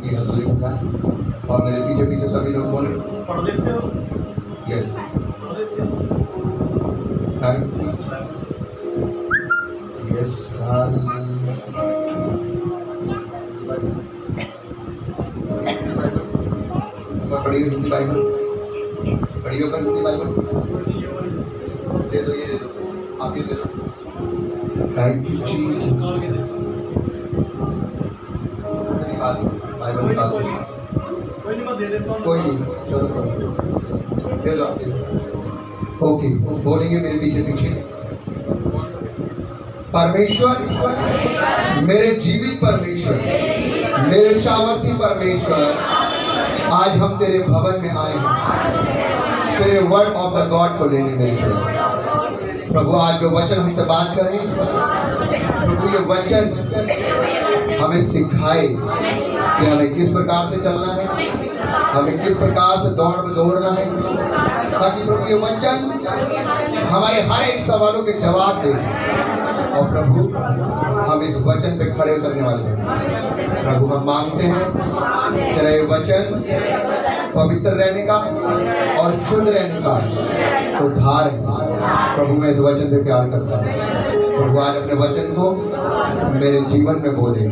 ये हथेली उठाए और मेरे पीछे पीछे सभी लोग बोले पढ़ लेते हो? यस पढ़ लेते हो? थैंक यस पढ़िए हिंदी बाइबल पढ़िए पर हिंदी बाइबल दे दो ये दे दो आप ये दे दो थैंक यू जीसस बाइबल निकाल दो कोई नहीं, मैं दे देता हूँ। कोई नहीं चलो दे दो आप ओके बोलेंगे मेरे पीछे पीछे परमेश्वर मेरे जीवित परमेश्वर मेरे सामर्थी परमेश्वर आज हम तेरे भवन में आए हैं तेरे वर्ड ऑफ द गॉड को लेने मेरे प्रभु आज जो वचन हमसे बात करें प्रभु ये वचन हमें सिखाए कि हमें किस प्रकार से चलना है हमें किस प्रकार से दौड़ना है ताकि प्रभु ये वचन हमारे हर एक सवालों के जवाब दे और प्रभु हम इस वचन पे खड़े उतरने वाले हैं प्रभु हम मांगते हैं तेरा ये वचन पवित्र रहने का और शुद्ध रहने का उद्धार है प्रभु मैं इस वचन से प्यार करता हूँ प्रभु आज अपने वचन को मेरे जीवन में बोले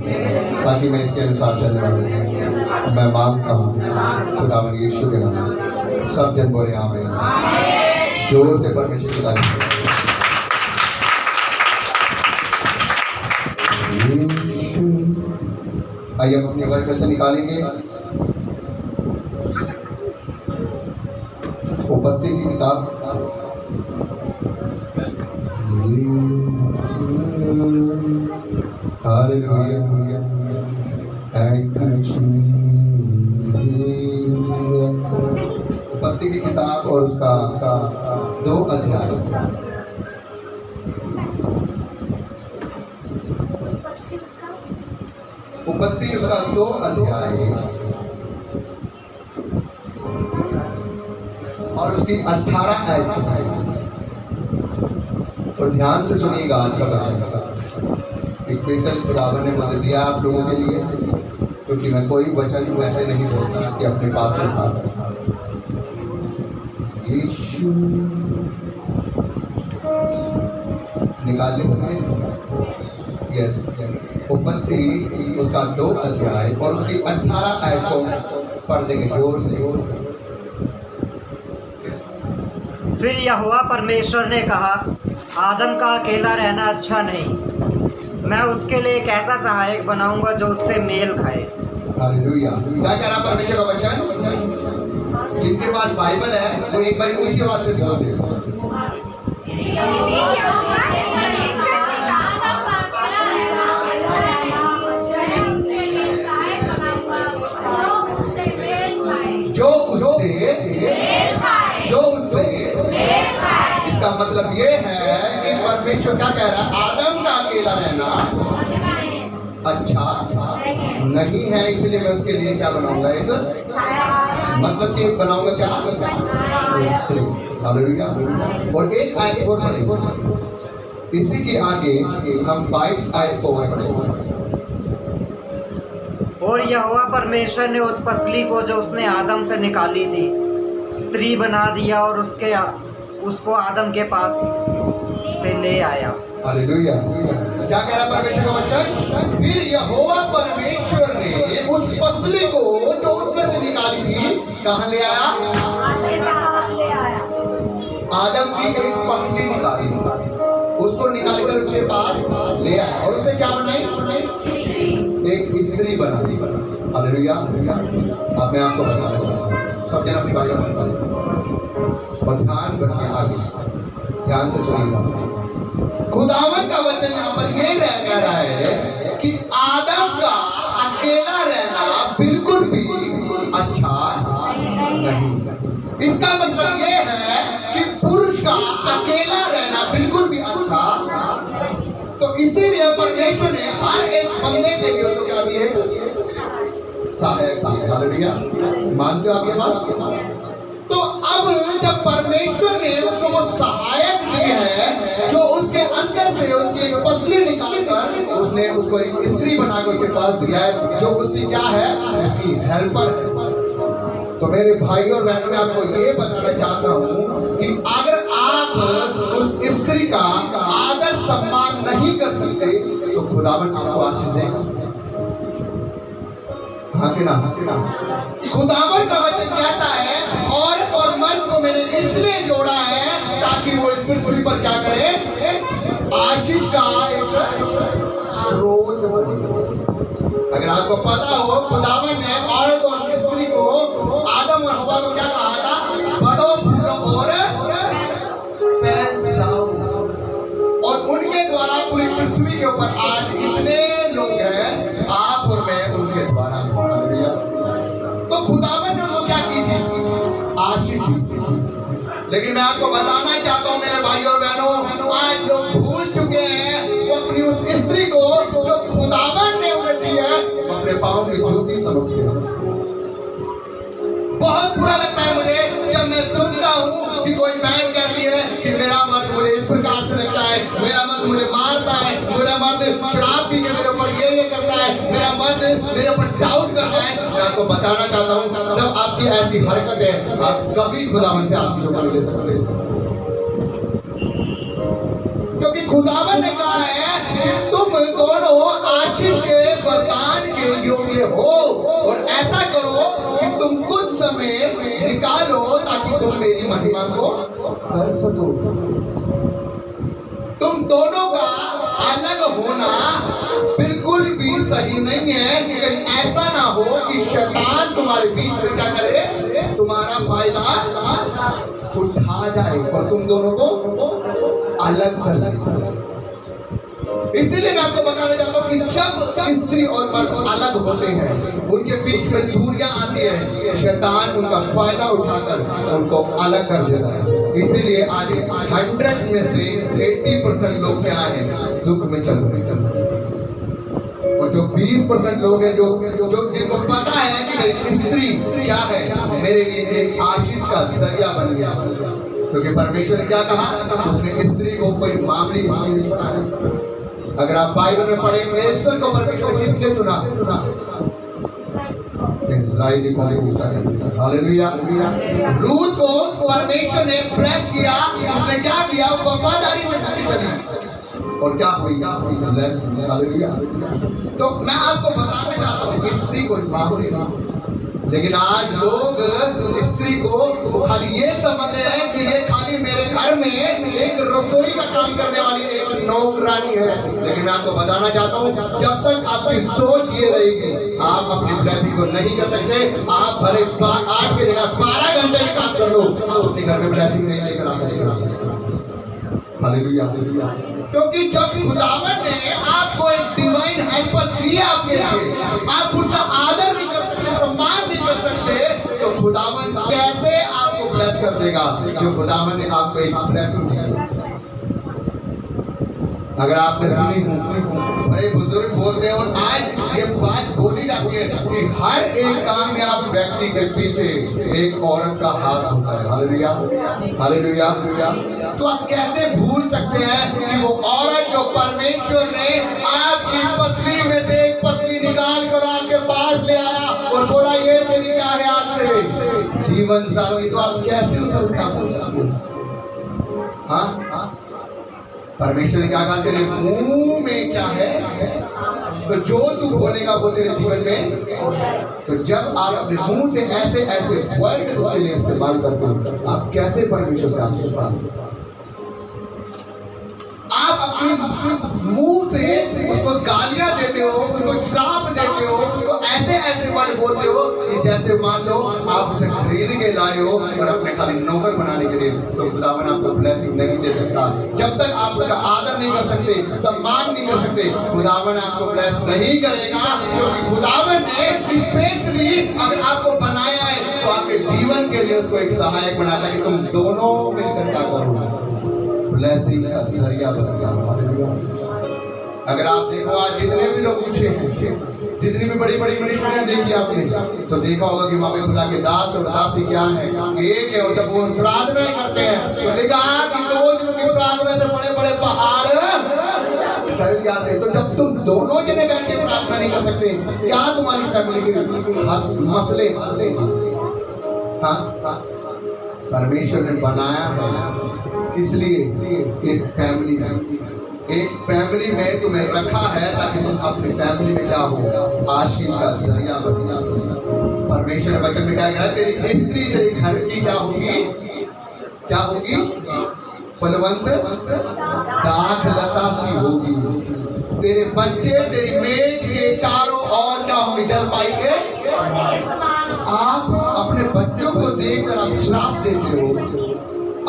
ताकि मैं इसके अनुसार चलने वाला हूँ मैं मांगता हूँ खुदावन यीशु के नाम में सब जन बोले आमीन जोर से परमेश्वर की तारीफ करें आइए हम अपनी आवाज कैसे निकालेंगे उपपत्ति की किताब हालेलुया थैंक यू उपपत्ति की किताब और उसका 2 अध्याय उपपत्ति उसका 2 अध्याय और उसकी 18 आयत और ध्यान से सुनिएगा आज का वचन स्पेशल खुदावन ने मुझे दिया आप लोगों के लिए क्योंकि मैं कोई वचन वैसे नहीं बोलता कि अपने पास में उठा यीशु निकाले समय यस उपपत्ति उसका 2 अध्याय और उसकी 18 आयत को पढ़ देंगे जोर से फिर यहोवा परमेश्वर ने कहा आदम का अकेला रहना अच्छा नहीं मैं उसके लिए एक ऐसा सहायक बनाऊंगा जो उससे मेल खाए हालेलुया क्या कह रहा परमेश्वर का वचन जिनके पास बाइबल है वो एक बार ऊंची आवाज से बोल दे जो उससे इसका मतलब ये है कि परमेश्वर क्या कह रहा है आदम का अकेला रहना अच्छा नहीं है इसलिए मैं उसके लिए क्या बनाऊंगा एक मतलब कि बनाऊंगा क्या हालेलुया और एक आयत और पढ़ेंगे इसी के आगे हम 22 आयत को पढ़ेंगे और यहोवा परमेश्वर ने उस पसली को जो उसने आदम से निकाली थी स्त्री बना दिया और उसको आदम के पास से ले आया हालेलुया क्या कह रहा परमेश्वर का वचन फिर यहोवा परमेश्वर ने उस पसली को जो उसमें से निकाली थी कहाँ ले आया आदम की एक पसली निकाली उसको निकालकर उसके पास ले आया और उससे क्या बनाई एक स्त्री बना दी हालेलुया अब मैं आपको बताना चाहता हूँ सब जन अपनी बाइबल बता और ध्यान रखिए आगे ध्यान से सुनिएगा खुदावन का वचन यहाँ पर ये कह रहा है कि आदम का अकेला रहना बिल्कुल भी अच्छा नहीं इसका मतलब ये है कि पुरुष का अकेला रहना बिल्कुल भी अच्छा तो इसीलिए परमेश्वर ने हर एक बंदे के लिए उसको क्या दिए सहायक दिए हालेलुया मानते हो आप ये बात तो अब जब परमेश्वर ने उसको वो सहायक दी है, जो उसके अंदर से उसकी एक पसली निकालकर उसने उसको एक स्त्री बनाकर उसके पास दिया है, जो उसकी क्या है, उसकी हेल्पर है। तो मेरे भाई और बहनों, मैं आपको ये बताना चाहता हूँ कि अगर आप उस स्त्री का आदर सम्मान नहीं कर सकते तो खुदावन आपको आशीष देगा। हाँ कि ना? खुदावन का वचन कहता है, औरत और मर्द को मैंने इसलिए जोड़ा है ताकि वो इस पृथ्वी पर क्या करे, आशीष का एक स्रोत बने। अगर आपको पता हो, खुदावन ने औरत और स्त्री को, आदम और हवा को क्या कहा था, बढ़ो फूलो और फैलाओ, और उनके द्वारा पूरी पृथ्वी के ऊपर आज इतने लोग हैं, आप और मैं उनके द्वारा। तो खुदावन ने उनको क्या की थी, आशीष दी। लेकिन मैं आपको बताना चाहता हूँ मेरे भाइयों और बहनों, आज लोग भूल चुके हैं वो अपनी उस स्त्री को जो खुदावन ने उन्हें दी है, अपने पाँव की जूती समझते हैं। बहुत बुरा लगता है मुझे जब मैं सुनता हूँ कि कोई बहन कहती है कि मेरा मर्द मुझे इस प्रकार से रखता है, मेरा मर्द मुझे मारता है, मेरा मर्द शराब पी के मेरे ऊपर ये करता है, मेरा मर्द मेरे ऊपर डाउट करता है। मैं आपको बताना चाहता हूँ, जब आपकी ऐसी हरकत है, आप कभी खुदावन से आपकी रुपये नहीं ले सकते, क्योंकि खुदावन ने कहा है कि तुम दोनों आशीष के वरदान के योग्य हो, और ऐसा करो कि तुम कुछ समय निकालो ताकि तुम मेरी महिमा को कर सको। तुम दोनों का अलग होना बिल्कुल भी सही नहीं है, कि कहीं ऐसा ना हो कि शैतान तुम्हारे बीच में क्या करे, तुम्हारा फायदा उठा जाए और तुम दोनों को अलग कर दे। इसलिए मैं आपको बताना चाहता हूँ कि जब स्त्री और मर्द अलग होते हैं, उनके बीच में दूरियां आती है, शैतान उनका फायदा उठाकर उनको अलग कर देता है। इसीलिए आज 100 में से 80% लोग क्या है, दुख में चल रहे हैं, और जो 20% लोग हैं जो जिनको पता है कि मेरी स्त्री क्या है, मेरे लिए एक आशीष का जरिया बन गया, क्योंकि परमेश्वर ने क्या कहा, उसने स्त्री को कोई मामूली स्त्री नहीं बनाया। अगर आप बाइबल में पढ़ेंगे एल्सर को परमेश्वर ने किसलिए चुना, इस्राएली को पूछा है। हालेलुया। रूथ को परमेश्वर ने ब्लेस किया, उसने क्या किया, वफादारी में चली और क्या हुई, ब्लेस। हालेलुया। तो मैं आपको बताना चाहता हूँ, स्त्री को मामूली नहीं, लेकिन आज लोग स्त्री को खाली ये समझ रहे हैं कि ये खाली मेरे घर में एक रसोई का काम करने वाली एक नौकरानी है। लेकिन मैं आपको बताना चाहता हूँ, जब तक आपकी सोच ये रहेगी, आप अपनी ब्लेसिंग को नहीं कर सकते। आप भले 8 की जगह 12 घंटे भी काम कर लो, आप अपने घर में ब्लेसिंग नहीं लेकर आ सकते। हालेलुया। क्योंकि जब खुदावन ने आपको एक डिवाइन हेल्पर दिया आपके लिए, आप उसका आदर नहीं कर सकते, सम्मान नहीं कर सकते, तो खुदावन कैसे आपको ब्लेस कर देगा, जो खुदावन ने आपको एक ब्लेसिंग दिया। अगर आपने सुनी हो, बड़े बुजुर्ग बोलते हैं, और आज ये बात बोली जाती है कि हर एक कामयाब व्यक्ति के पीछे एक औरत का हाथ होता है। Hallelujah, hallelujah. तो आप कैसे भूल सकते हैं कि वो औरत जो परमेश्वर ने आपकी पत्नी में से एक पत्नी निकाल कर आपके पास ले आया और बोला ये तेरी क्या है आज से जीवन साथी, तो आप कैसे उसे उल्टा बोल सकते हैं? हाँ, परमेश्वर ने क्या कहा, तेरे मुंह में क्या है, तो जो तू बोलेगा वो तेरे जीवन में। तो जब आप अपने मुंह से ऐसे ऐसे वर्ड उसके लिए इस्तेमाल करते हो, आप कैसे परमेश्वर से आशीष पाते? आप अपने मुंह से उसको गालियां देते हो, उसको श्राप देते हो, उसको ऐसे ऐसे वर्ड बोलते हो कि जैसे मान लो आप उसे खरीद के लाए हो और अपने खाली नौकर बनाने के लिए। तो खुदावन आपको ब्लेसिंग नहीं दे सकता जब तक आप उसका आदर नहीं कर सकते, सम्मान नहीं कर सकते। खुदावन आपको ब्लेस नहीं करेगा, क्योंकि खुदावन ने स्पेशली अगर आपको बनाया है तो आपके जीवन के लिए उसको एक सहायक बनाता है कि तुम दोनों मिलकर क्या करो, ब्लेसिंग का जरिया बन गया। अगर आप देखो आज जितने भी लोग पूछे जितनी भी बड़ी बड़ी मिनिस्ट्रियां देखी आपने तो देखा होगा कि वहां पे खुदा के दास और दासी क्या है एक है। और जब वो प्रार्थना करते हैं तो लिखा कि रोज उनकी प्रार्थना से बड़े बड़े पहाड़ टल जाते हैं। तो जब तुम दोनों जने बैठ के प्रार्थना नहीं कर सकते क्या तुम्हारी फैमिली के मसले हाँ परमेश्वर ने बनाया है इसलिए एक फैमिली में तुम्हें रखा है ताकि तुम अपनी फैमिली में क्या हो आशीष का जरिया बन जाओ। परमेश्वर ने वचन में क्या कहा तेरी स्त्री तेरे घर की क्या होगी फलवंत दाखलता सी होगी। तेरे बच्चे तेरी मेज के चारों ओर क्या होंगे जल पाएंगे। आप अपने बच्चों को देखकर आप श्राप देते हो,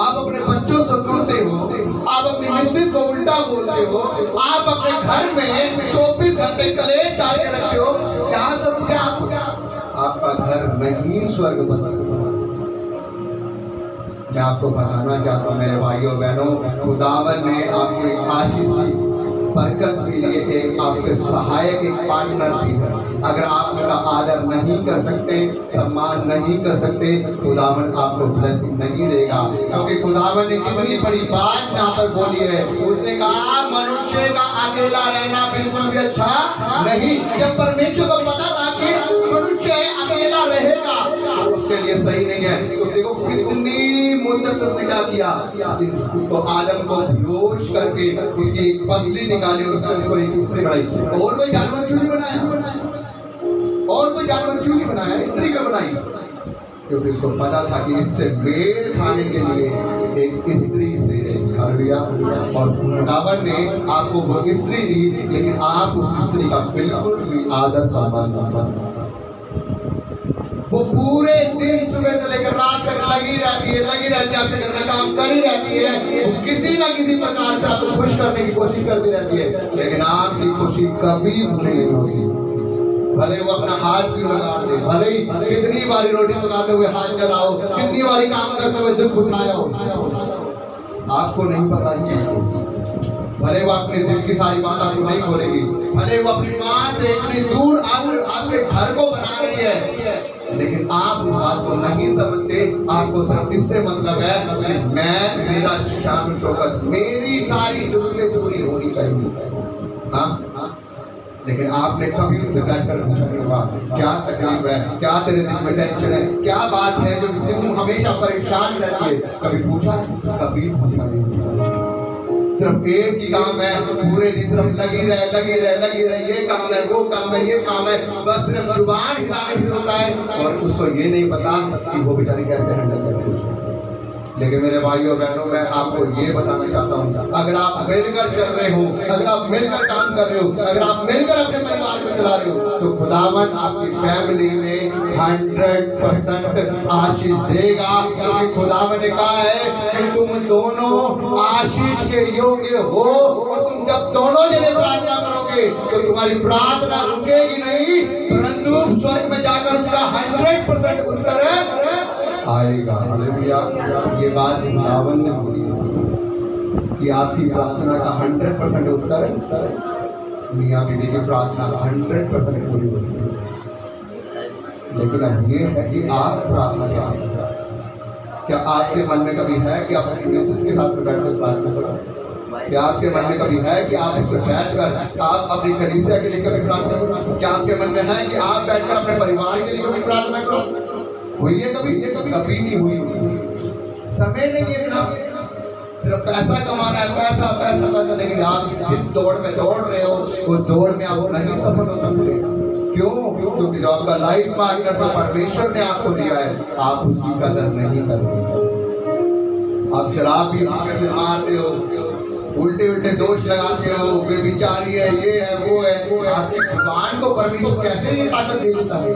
आप अपने बच्चों से जुड़ते हो, आप अपनी मिसेज को उल्टा बोलते हो, आप अपने घर में 24 घंटे कलेश डाल के रखते हो। क्या करोगे आपका घर नहीं स्वर्ग बन सकता। मैं आपको बताना चाहता हूँ मेरे भाइयों बहनों खुदावन ने आपको एक आशीष की बरकत के लिए एक आपके सहायक एक पार्टनर भी है। अगर आप उसका आदर नहीं कर सकते सम्मान नहीं कर सकते खुदावन आपको ब्लेसिंग नहीं देगा। क्योंकि खुदावन ने कितनी बड़ी बात यहाँ पर बोली है। उसने कहा मनुष्य का अकेला रहना बिल्कुल भी अच्छा नहीं। जब परमेश्वर को पता था कि मनुष्य अकेला रहेगा उसके लिए सही नहीं है तो देखो कितनी मुद्दत उसने क्या किया उसको आदम को बेहोश करके उसकी एक पतली निकाली और उसको एक स्त्री बनाई। और कोई जानवर क्यों नहीं बनाया और कोई जानवर क्यों नहीं बनाया स्त्री को बनाई क्योंकि उसको पता था कि इससे मेल खाने के लिए एक स्त्री से हालेलुया। और खुदावन ने आपको वो स्त्री दी लेकिन आप उस स्त्री का बिल्कुल भी आदर सम्मान नहीं। वो पूरे दिन सुबह से लेकर रात तक लगी रहती है अपने घर में काम कर ही रहती है। वो किसी ना किसी प्रकार से आपको खुश करने की कोशिश करती रहती है लेकिन आपकी खुशी कभी पूरी नहीं होगी। भले वो अपना हाथ भी लगा दे, भले ही कितनी बारी रोटी पकाते हुए हाथ चलाओ, कितनी बारी काम करते हुए दुख उठाया हो, आपको नहीं पता भले वो अपने दिल की सारी बात आपको नहीं खोलेगी, भले वो अपनी माँ से इतनी दूर आपके घर को बना रही है लेकिन आप उस बात को नहीं समझते। आपको सिर्फ इससे मतलब है कि मैं मेरा शान शौकत मेरी सारी जरूरतें पूरी होनी चाहिए। हाँ लेकिन आपने कभी उससे बैठकर पूछा नहीं होगा क्या तकलीफ है, क्या तेरे दिल में टेंशन है, क्या बात है जो तुम हमेशा परेशान रहती है। कभी पूछा नहीं। सिर्फ एक ही काम है पूरे दिन सिर्फ लगी रहे ये काम है वो काम है ये काम है बस सिर्फ जुबान हिलाने से होता है और उसको ये नहीं पता कि वो बेचारी कैसे हैंडल करती है। लेकिन मेरे भाइयों बहनों मैं आपको ये बताना चाहता हूँ अगर आप मिलकर चल रहे हो, अगर आप मिलकर काम कर रहे हो, अगर आप मिलकर अपने परिवार को चला रहे हो तो खुदावन आपकी फैमिली में 100% आशीष देगा। क्योंकि खुदावन ने कहा है कि तुम दोनों आशीष के योग्य हो और तुम जब दोनों जने प्रार्थना करोगे तो तुम्हारी प्रार्थना रुकेगी नहीं परंतु स्वर्ग में जाकर उसका 100% उत्तर आएगा। हालेलुया। ये बात खुदावन ने बोली कि आपकी प्रार्थना का 100% उत्तर मियां बीवी की प्रार्थना 100% पूरी होती है। लेकिन अब ये है कि आप प्रार्थना क्या आपके मन में कभी है कि आप अपनी मिसेज के साथ में बैठकर प्रार्थना करो? क्या आपके मन में कभी है कि आप उससे बैठकर आप अपनी कलीसिया के लिए कभी प्रार्थना करो? क्या आपके मन में है कि आप बैठकर अपने परिवार के लिए कभी प्रार्थना करो? हुई है कभी नहीं हुई। समय नहीं है ना सिर्फ पैसा कमाना है पैसा लेकिन आप जिस दौड़ में दौड़ रहे हो उस दौड़ में आप नहीं सफल हो सकते। क्यों? क्योंकि जो आपका लाइफ पार्टनर तो परमेश्वर ने आपको दिया है आप उसकी कदर नहीं करते। आप शराब भी से मारते हो, उल्टे दोष लगाते हो, बेविचारी है ये है वो है। आपकी जुबान को परमेश्वर कैसे ये ताकत दे देता है?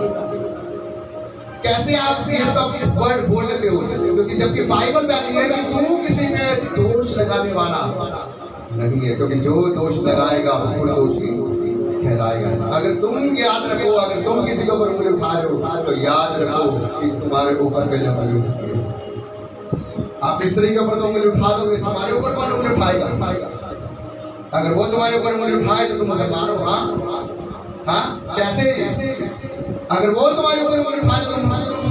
कैसे आप ये सब वर्ड बोल लेते हो? क्योंकि जबकि बाइबल कहती है कि तू किसी पे दोष लगाने वाला नहीं है क्योंकि जो दोष लगाएगा वो दोषी ठहराएगा। अगर तुम याद रखो अगर तुम किसी के ऊपर उंगली उठा रहे हो तो याद रखो कि तुम्हारे ऊपर पहले उंगली उठती है। आप स्त्री के ऊपर तो उंगली उठा दोगे तुम्हारे ऊपर कौन उंगली उठाएगा? अगर वो तुम्हारे ऊपर उंगली उठाए तो तुम उसे मारो। हाँ कैसे? अगर वो तुम्हारे ऊपर उंगली उठाए तो तुम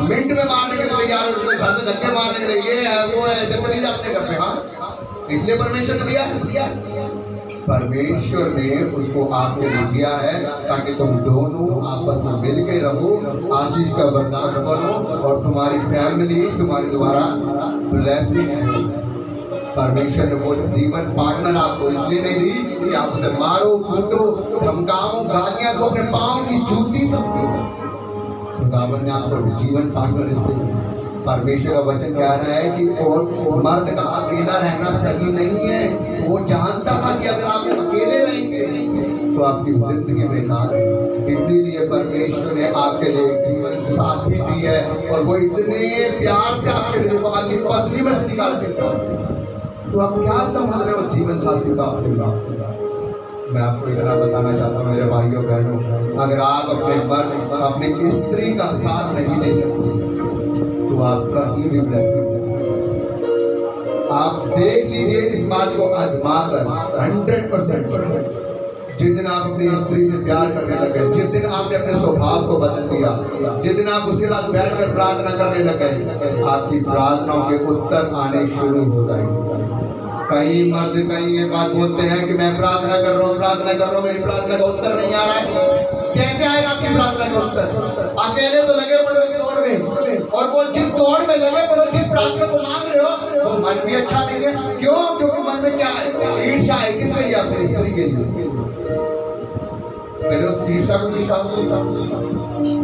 मिनट में मारने के लिए तैयार हो, घर से धक्के मारने के लिए, ये है वो है, जब नहीं जाते घर पे। हाँ इसलिए परमेश्वर ने दिया, परमेश्वर ने उसको आपके लिए दिया है ताकि तुम दोनों आपस में मिल के रहो, आशीष का वरदान बनो और तुम्हारी फैमिली तुम्हारे द्वारा ब्लेसिंग है। परमेश्वर ने वो जीवन पार्टनर आपको इसलिए नहीं दी कि आप उसे मारो, कूटो, धमकाओ, गालियां दो, अपने पाँव की जूती समझो। खुदावन ने आपको जीवन पार्टनर इसलिए। परमेश्वर का वचन कह रहा है कि और मर्द का अकेला रहना सही नहीं है। वो जानता था कि अगर आप अकेले रहेंगे तो आपकी जिंदगी बेकार है। इसीलिए परमेश्वर ने आपके लिए जीवन साथी दी है और वो इतने प्यार से आपके लिए आपकी पत्नी में से निकाल देता है। तो आप क्या समझ रहे हो जीवन साथी का आपके लिए? मैं आपको इतना बताना चाहता हूँ मेरे भाइयों बहनों, अगर आप अपने मर्द अपनी स्त्री का साथ नहीं देते तो आपका ही भी ब्लैसिंग है। आप देख लीजिए इस बात को आजमा कर 100%। जिस दिन आप अपनी स्त्री से प्यार करने लगे, जिस दिन आपने अपने स्वभाव को बदल दिया, जिस दिन आप उसके साथ बैठकर प्रार्थना करने लगे, आपकी प्रार्थनाओं के उत्तर आने शुरू हो जाएंगे। कई मर्द कई ये बात बोलते हैं कि मैं प्रार्थना कर रहा हूँ, मेरी प्रार्थना का उत्तर नहीं आ रहा है। कैसे आएगा आपकी प्रार्थना का उत्तर? अकेले तो लगे पड़े तोड़ में, और वो जिस तोड़ में लगे पड़े, जिस प्रार्थना को मांग रहे हो वो मन भी अच्छा नहीं है। क्यों? क्योंकि मन में क्या है? ईर्ष्या है। किसके लिए? अपनी स्त्री के लिए। पहले उस ईर्ष्या को निकाल दो,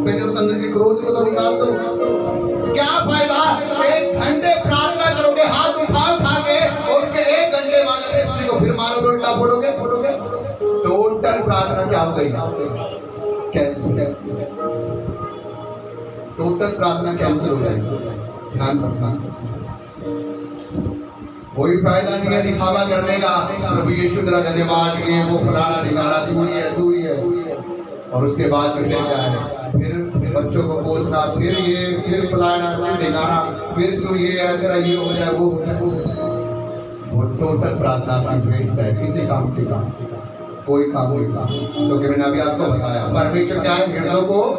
पहले उस अंदर के क्रोध को तो निकाल दो। क्या फायदा 1 घंटे प्रार्थना करोगे हाथ उठा के, और उसके 1 घंटे बाद अपनी स्त्री को फिर मारोगे, उल्टा बोलोगे। टोटल प्रार्थना क्या हो गई? कैंसिल। टोटल प्रार्थना कैंसिल हो जाएगी। ध्यान रखना, कोई फायदा नहीं है दिखावा करने का। प्रभु यीशु तेरा धन्यवाद, ये वो फलाना निकाला, तू ही है। और उसके बाद फिर क्या है? फिर बच्चों को पोसना, फिर फलाना, फिर निकाला, फिर तू ये है, तेरा ये हो जाए, वो हो जाए। वो टोटल प्रार्थना की वेस्ट है। किसी काम की काम कोई काम क्योंकि मैंने अभी आपको बताया परमेश्वर क्या है? हृदयों को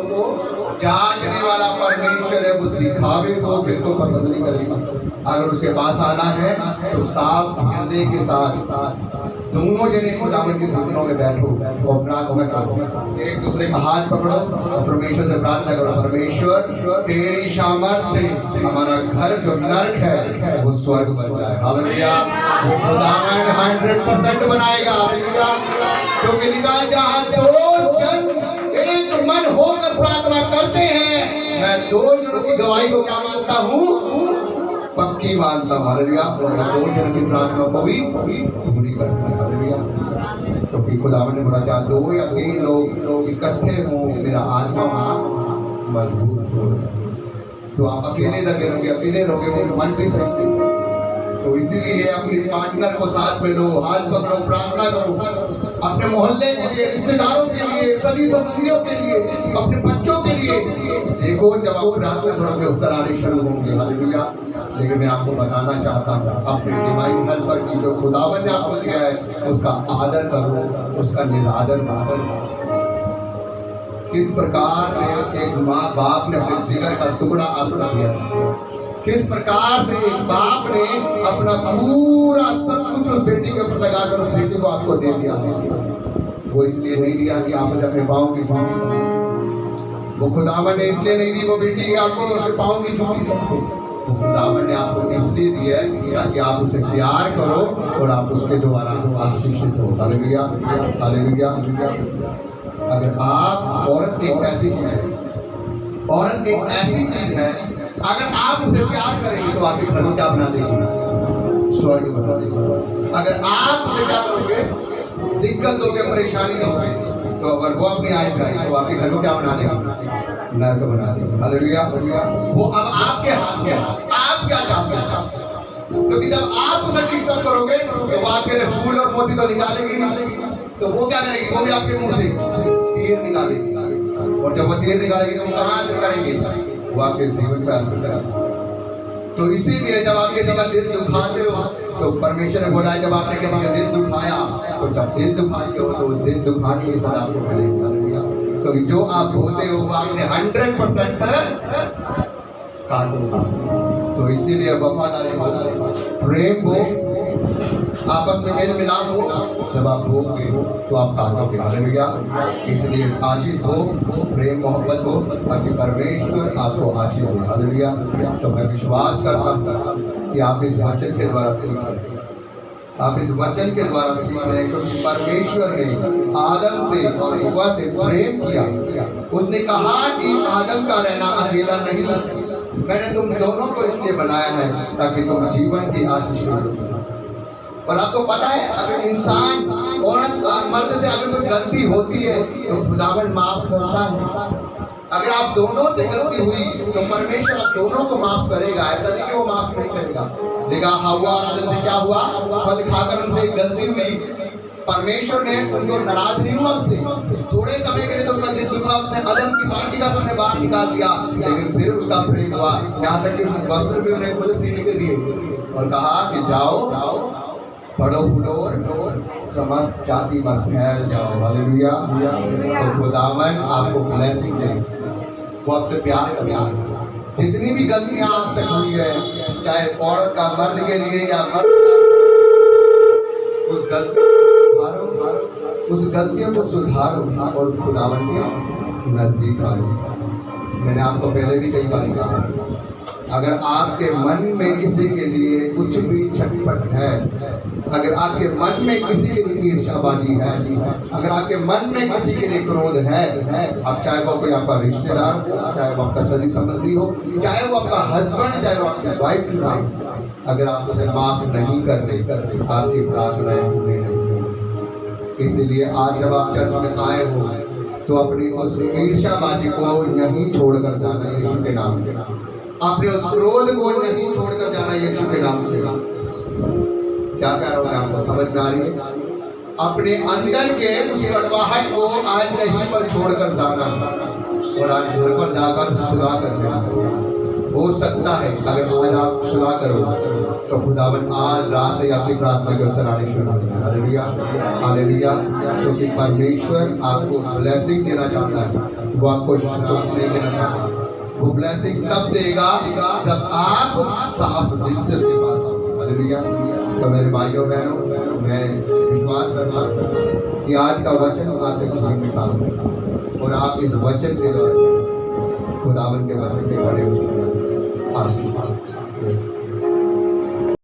जांचने वाला परमेश्वर है। वो दिखावे को बिल्कुल पसंद नहीं करेगा। अगर उसके पास आना है तो साफ हृदय के साथ दोनों जने खुदावन के घुटनों में बैठो और प्रार्थना करो, एक दूसरे का हाथ पकड़ो और परमेश्वर से प्रार्थना करो, परमेश्वर तेरी सामर्थ से हमारा घर जो नरक है वो स्वर्ग बन जाए। हालेलुया। खुदावन 100% बनाएगा। हालेलुया। क्योंकि निकाल जहाँ 2 जन एक मन होकर प्रार्थना करते हैं, मैं 2 जनों की गवाही को क्या मानता हूँ? पक्की मानता हूँ। हालेलुया। 2 जन की प्रार्थना को भी पूरी करता है। हालेलुया। क्योंकि खुदावन ने बोला जहाँ 2 या 3 लोग इकट्ठे हों मेरा आत्मा मजबूत हो। तो आप अकेले लगे रहोगे वो मन भी सही नहीं। तो इसीलिए अपने पार्टनर को साथ में लो, हाथ पकड़ो, प्रार्थना करो, अपने मोहल्ले के लिए, रिश्तेदारों के लिए, सभी संबंधियों के लिए, अपने बच्चों के लिए। देखो जब आप रात में थोड़ा उत्तर आने शुरू होंगे। हालेलुया। लेकिन मैं आपको बताना चाहता हूँ अपने डिवाइन हेल्पर की जो खुदावन ने आपको दिया है उसका आदर करो, उसका निरादर मत करो। किस प्रकार से एक माँ बाप ने अपने जिगर का टुकड़ा आंसू किया, किस प्रकार से एक बाप ने अपना पूरा सब कुछ उस बेटी के ऊपर लगाकर उस बेटी को आपको दे दिया। वो इसलिए नहीं दिया कि आप उसे अपने पाँव की जूती, वो खुदावन ने इसलिए नहीं दी वो बेटी आपको अपने पाँव की जूती समझो। वो खुदावन ने आपको इसलिए दिया है ताकि आप उसे प्यार करो और आप उसके द्वारा आशीषित हो। हालेलुया। हालेलुया। अगर आप औरत एक ऐसी चीज है, अगर आप उसे प्यार करेंगे तो आपके घर में क्या बना देगी? स्वर्ग बना देगी। अगर आप उसे क्या करोगे? दिक्कत दोगे, परेशानी दोगे, तो अगर वो अपनी आय करेगी तो आपके घर को क्या बना देगी? नरक बना देगी। हालेलुया। वो अब आपके हाथ में है, आप क्या चाहते हैं? क्योंकि जब आप उसे डिस्टर्ब करोगे तो वो आपके लिए फूल और मोती तो निकालेगी नहीं, तो वो क्या करेगी? वो भी आपके मुंह से तीर निकालेगी। और जब वो तीर निकालेगी तो वो कहाँ से करेगी? वो आपके जीवन पे असर करेगा। तो इसीलिए जब आप किसी का दिल दुखाते हो तो परमेश्वर ने बोला है, जब आपने किसी का दिल दुखाया तो जब दिल दुखाते हो तो दिल दुखाने की सजा आपको मिलेगी। क्योंकि जो आप होते हो वो आपने 100% काटूंगा। तो इसीलिए वफादारी हो, प्रेम हो, आपस में मेल मिलाप हो, जब आप भोगोगे तो आप काटोगे। हालेलुया। इसलिए आशीष हो, प्रेम मोहब्बत हो, ताकि परमेश्वर आपको आशीष दे। हालेलुया। तो मैं विश्वास करता हूँ कि आप इस वचन के द्वारा सीख रहे हैं, आप इस वचन के द्वारा सीख रहे हैं, क्योंकि परमेश्वर ने आदम से और हव्वा से प्रेम किया। उसने कहा कि आदम का रहना अकेला नहीं, मैंने तुम दोनों को इसलिए बनाया है ताकि तुम जीवन की आशीष लो। और आपको पता है, अगर इंसान औरत मर्द से अगर कोई गलती होती है तो खुदावन माफ करता है। अगर आप दोनों से गलती हुई तो परमेश्वर आप दोनों को माफ करेगा। ऐसा नहीं कि वो माफ नहीं करेगा। देखा हव्वा और आदम से क्या हुआ, फल खाकर उनसे गलती हुई, परमेश्वर ने उनको नाराज नहीं हुआ उनसे। थोड़े समय के लिए तो उनका दिल दुखा, उसने आदम की पार्टी का उसने बाहर निकाल दिया, लेकिन फिर उसका प्रेम हुआ। यहाँ तक कि उसने वस्त्र भी उन्हें खुद सीने के दिए और कहा कि जाओ पढ़ो फूलो और समस्त जाति में फैल जाओ। हालेलुया। तो खुदावन आपको ब्लेसिंग दे, वो आपसे प्यार करेगा। जितनी भी गलतियां आज तक हुई है, चाहे औरत का मर्द के लिए या मर्द, उस गलतियों को सुधारो और खुदावन के नजदीक आओ। मैंने आपको पहले भी कई बार कहा, अगर आपके मन में किसी के लिए कुछ भी छटपट है, अगर आपके मन में किसी के लिए ईर्ष्याबाजी है, अगर आपके मन में किसी के लिए क्रोध है, अब चाहे वो कोई आपका रिश्तेदार हो, चाहे वो आपका सगी संबंधी हो, चाहे वो आपका हस्बैंड, चाहे वो आपकी वाइफ हो, अगर आप उसे माफ नहीं कर रहे, आपकी प्रार्थनाएं पूरी नहीं होंगी। इसीलिए आज जब आप चर्च में आए हो तो अपनी उस ईर्ष्याबाजी को यहीं छोड़कर जाना है यीशु के नाम से। आपने उस क्रोध को नहीं छोड़कर जाना यीशु के नाम से। क्या कह रहा हूँ आपको समझ में आ रही है? अपने अंदर के उस कड़वाहट को आज नहीं पर छोड़कर जाना और आज घर पर जाकर सुलह कर देना। हो सकता है अगर आज आप सुलह करो तो खुदावन आज रात से आपकी प्रार्थना के उत्तर आने शुरू हो जाए। Hallelujah, hallelujah. क्योंकि परमेश्वर आपको ब्लेसिंग देना चाहता है, वो आपको श्राप नहीं देना चाहता। वो ब्लेसिंग तब देगा जब आप साफ दिल से उसके पास आओ। हालेलुया। तो मेरे भाइयों बहनों, मैं विश्वास करता हूं कि आज का वचन आपके जीवन में काम करेगा और आप इस वचन के द्वारा खुदावन के वचन के बड़े हो।